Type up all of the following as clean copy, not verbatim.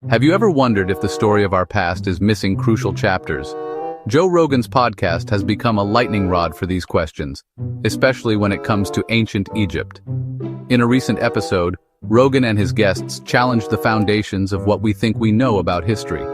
Have you ever wondered if the story of our past is missing crucial chapters? Joe Rogan's podcast has become a lightning rod for these questions, especially when it comes to ancient Egypt. In a recent episode, Rogan and his guests challenged the foundations of what we think we know about history.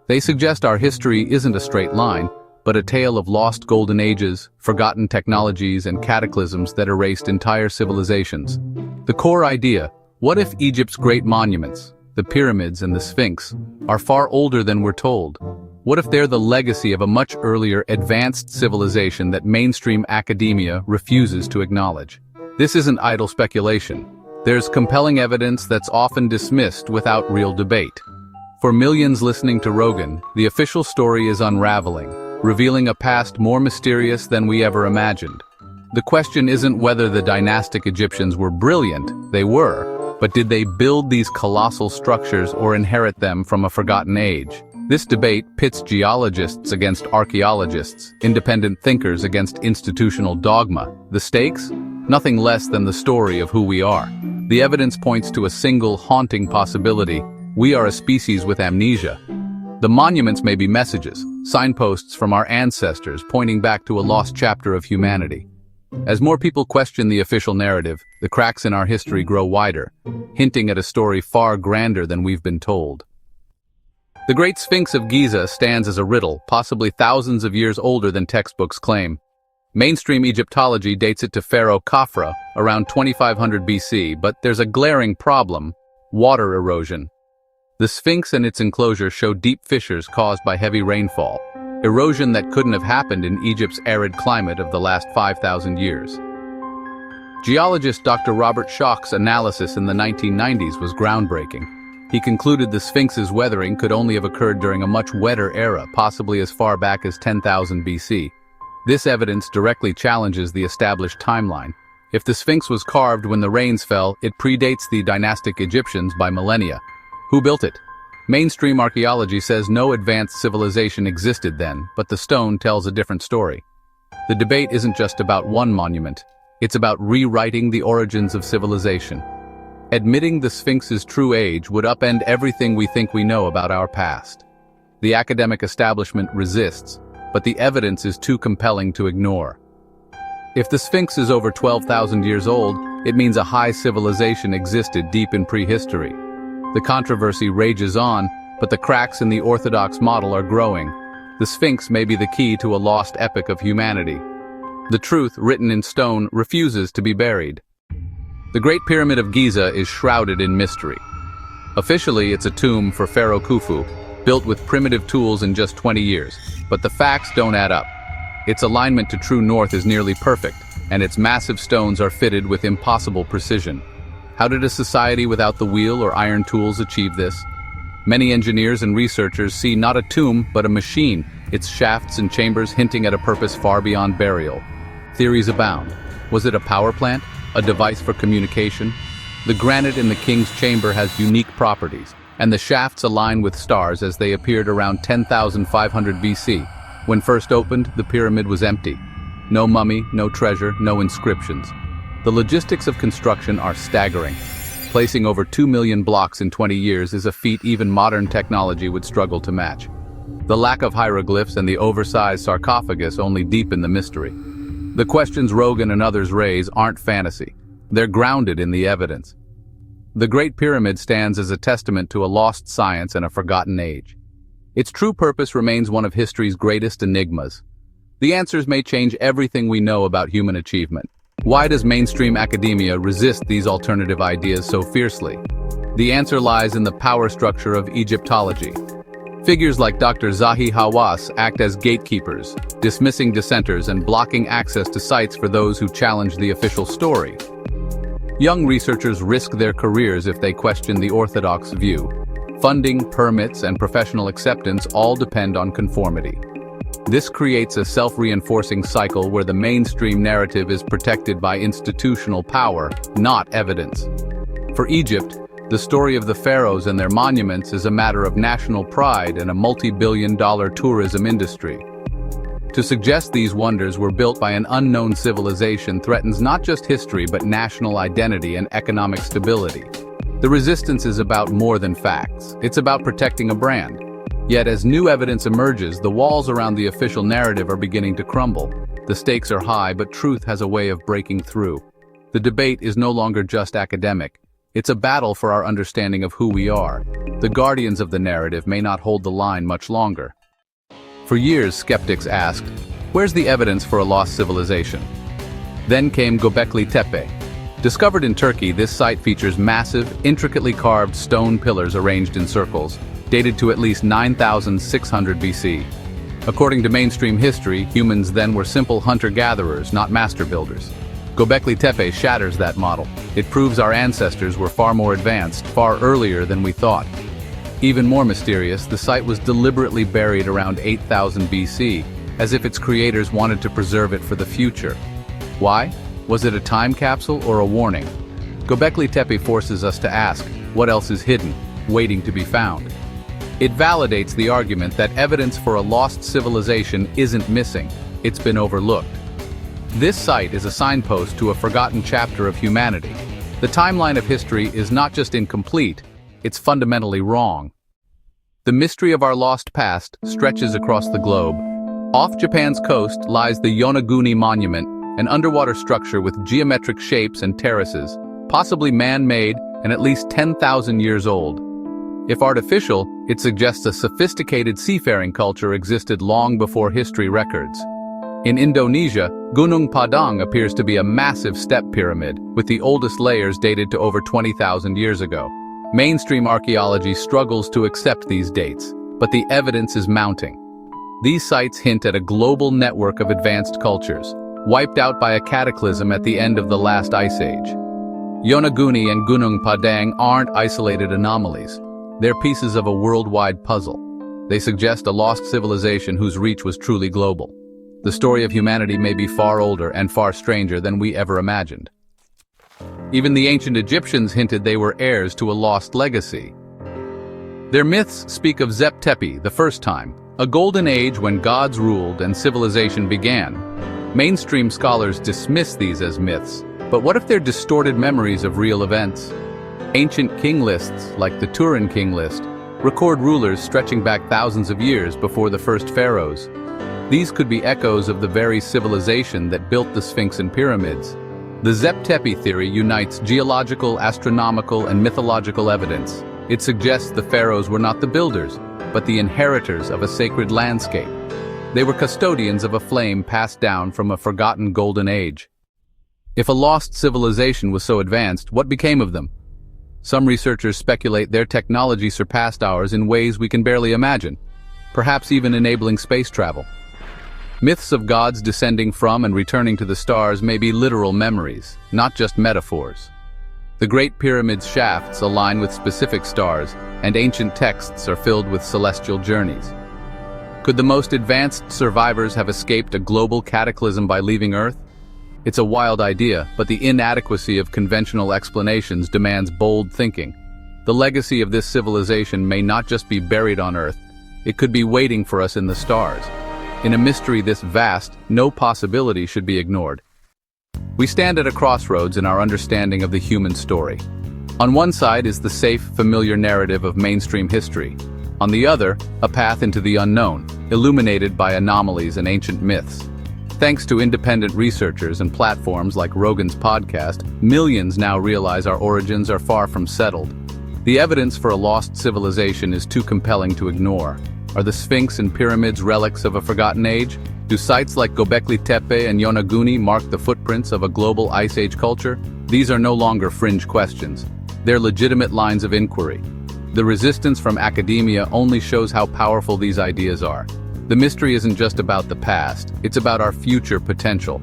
They suggest our history isn't a straight line, but a tale of lost golden ages, forgotten technologies, and cataclysms that erased entire civilizations. The core idea: what if Egypt's great monuments, the pyramids and the Sphinx, are far older than we're told? What if they're the legacy of a much earlier, advanced civilization that mainstream academia refuses to acknowledge? This isn't idle speculation. There's compelling evidence that's often dismissed without real debate. For millions listening to Rogan, the official story is unraveling, revealing a past more mysterious than we ever imagined. The question isn't whether the dynastic Egyptians were brilliant, they were, but did they build these colossal structures or inherit them from a forgotten age? This debate pits geologists against archaeologists, independent thinkers against institutional dogma. The stakes? Nothing less than the story of who we are. The evidence points to a single haunting possibility: we are a species with amnesia. The monuments may be messages, signposts from our ancestors pointing back to a lost chapter of humanity. As more people question the official narrative, the cracks in our history grow wider, hinting at a story far grander than we've been told. The Great Sphinx of Giza stands as a riddle, possibly thousands of years older than textbooks claim. Mainstream Egyptology dates it to Pharaoh Khafra, around 2500 BC, but there's a glaring problem: water erosion. The Sphinx and its enclosure show deep fissures caused by heavy rainfall, erosion that couldn't have happened in Egypt's arid climate of the last 5,000 years. Geologist Dr. Robert Schoch's analysis in the 1990s was groundbreaking. He concluded the Sphinx's weathering could only have occurred during a much wetter era, possibly as far back as 10,000 BC. This evidence directly challenges the established timeline. If the Sphinx was carved when the rains fell, it predates the dynastic Egyptians by millennia. Who built it? Mainstream archaeology says no advanced civilization existed then, but the stone tells a different story. The debate isn't just about one monument, it's about rewriting the origins of civilization. Admitting the Sphinx's true age would upend everything we think we know about our past. The academic establishment resists, but the evidence is too compelling to ignore. If the Sphinx is over 12,000 years old, it means a high civilization existed deep in prehistory. The controversy rages on, but the cracks in the orthodox model are growing. The Sphinx may be the key to a lost epic of humanity. The truth, written in stone, refuses to be buried. The Great Pyramid of Giza is shrouded in mystery. Officially, it's a tomb for Pharaoh Khufu, built with primitive tools in just 20 years. But the facts don't add up. Its alignment to true north is nearly perfect, and its massive stones are fitted with impossible precision. How did a society without the wheel or iron tools achieve this? Many engineers and researchers see not a tomb, but a machine, its shafts and chambers hinting at a purpose far beyond burial. Theories abound. Was it a power plant? A device for communication? The granite in the king's chamber has unique properties, and the shafts align with stars as they appeared around 10,500 BC. When first opened, the pyramid was empty. No mummy, no treasure, no inscriptions. The logistics of construction are staggering. Placing over 2 million blocks in 20 years is a feat even modern technology would struggle to match. The lack of hieroglyphs and the oversized sarcophagus only deepen the mystery. The questions Rogan and others raise aren't fantasy. They're grounded in the evidence. The Great Pyramid stands as a testament to a lost science and a forgotten age. Its true purpose remains one of history's greatest enigmas. The answers may change everything we know about human achievement. Why does mainstream academia resist these alternative ideas so fiercely? The answer lies in the power structure of Egyptology. Figures like Dr. Zahi Hawass act as gatekeepers, dismissing dissenters and blocking access to sites for those who challenge the official story. Young researchers risk their careers if they question the orthodox view. Funding, permits, and professional acceptance all depend on conformity. This creates a self-reinforcing cycle where the mainstream narrative is protected by institutional power, not evidence. For Egypt, the story of the pharaohs and their monuments is a matter of national pride and a multi-billion-dollar tourism industry. To suggest these wonders were built by an unknown civilization threatens not just history but national identity and economic stability. The resistance is about more than facts. It's about protecting a brand. Yet as new evidence emerges, the walls around the official narrative are beginning to crumble. The stakes are high, but truth has a way of breaking through. The debate is no longer just academic. It's a battle for our understanding of who we are. The guardians of the narrative may not hold the line much longer. For years, skeptics asked, where's the evidence for a lost civilization? Then came Göbekli Tepe. Discovered in Turkey, this site features massive, intricately carved stone pillars arranged in circles, dated to at least 9,600 BC. According to mainstream history, humans then were simple hunter-gatherers, not master builders. Göbekli Tepe shatters that model. It proves our ancestors were far more advanced, far earlier than we thought. Even more mysterious, the site was deliberately buried around 8,000 BC, as if its creators wanted to preserve it for the future. Why? Was it a time capsule or a warning? Göbekli Tepe forces us to ask, what else is hidden, waiting to be found? It validates the argument that evidence for a lost civilization isn't missing, it's been overlooked. This site is a signpost to a forgotten chapter of humanity. The timeline of history is not just incomplete, it's fundamentally wrong. The mystery of our lost past stretches across the globe. Off Japan's coast lies the Yonaguni Monument, an underwater structure with geometric shapes and terraces, possibly man-made and at least 10,000 years old. If artificial, it suggests a sophisticated seafaring culture existed long before history records. In Indonesia, Gunung Padang appears to be a massive step pyramid, with the oldest layers dated to over 20,000 years ago. Mainstream archaeology struggles to accept these dates, but the evidence is mounting. These sites hint at a global network of advanced cultures, wiped out by a cataclysm at the end of the last ice age. Yonaguni and Gunung Padang aren't isolated anomalies. They're pieces of a worldwide puzzle. They suggest a lost civilization whose reach was truly global. The story of humanity may be far older and far stranger than we ever imagined. Even the ancient Egyptians hinted they were heirs to a lost legacy. Their myths speak of Zep Tepi, the first time, a golden age when gods ruled and civilization began. Mainstream scholars dismiss these as myths, but what if they're distorted memories of real events? Ancient king lists, like the Turin king list, record rulers stretching back thousands of years before the first pharaohs. These could be echoes of the very civilization that built the Sphinx and pyramids. The Zep Tepi theory unites geological, astronomical, and mythological evidence. It suggests the pharaohs were not the builders, but the inheritors of a sacred landscape. They were custodians of a flame passed down from a forgotten golden age. If a lost civilization was so advanced, what became of them? Some researchers speculate their technology surpassed ours in ways we can barely imagine, perhaps even enabling space travel. Myths of gods descending from and returning to the stars may be literal memories, not just metaphors. The Great Pyramid's shafts align with specific stars, and ancient texts are filled with celestial journeys. Could the most advanced survivors have escaped a global cataclysm by leaving Earth? It's a wild idea, but the inadequacy of conventional explanations demands bold thinking. The legacy of this civilization may not just be buried on Earth, it could be waiting for us in the stars. In a mystery this vast, no possibility should be ignored. We stand at a crossroads in our understanding of the human story. On one side is the safe, familiar narrative of mainstream history. On the other, a path into the unknown, illuminated by anomalies and ancient myths. Thanks to independent researchers and platforms like Rogan's podcast, millions now realize our origins are far from settled. The evidence for a lost civilization is too compelling to ignore. Are the Sphinx and pyramids relics of a forgotten age? Do sites like Göbekli Tepe and Yonaguni mark the footprints of a global Ice Age culture? These are no longer fringe questions. They're legitimate lines of inquiry. The resistance from academia only shows how powerful these ideas are. The mystery isn't just about the past, it's about our future potential.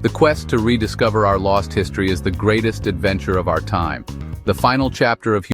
The quest to rediscover our lost history is the greatest adventure of our time. The final chapter of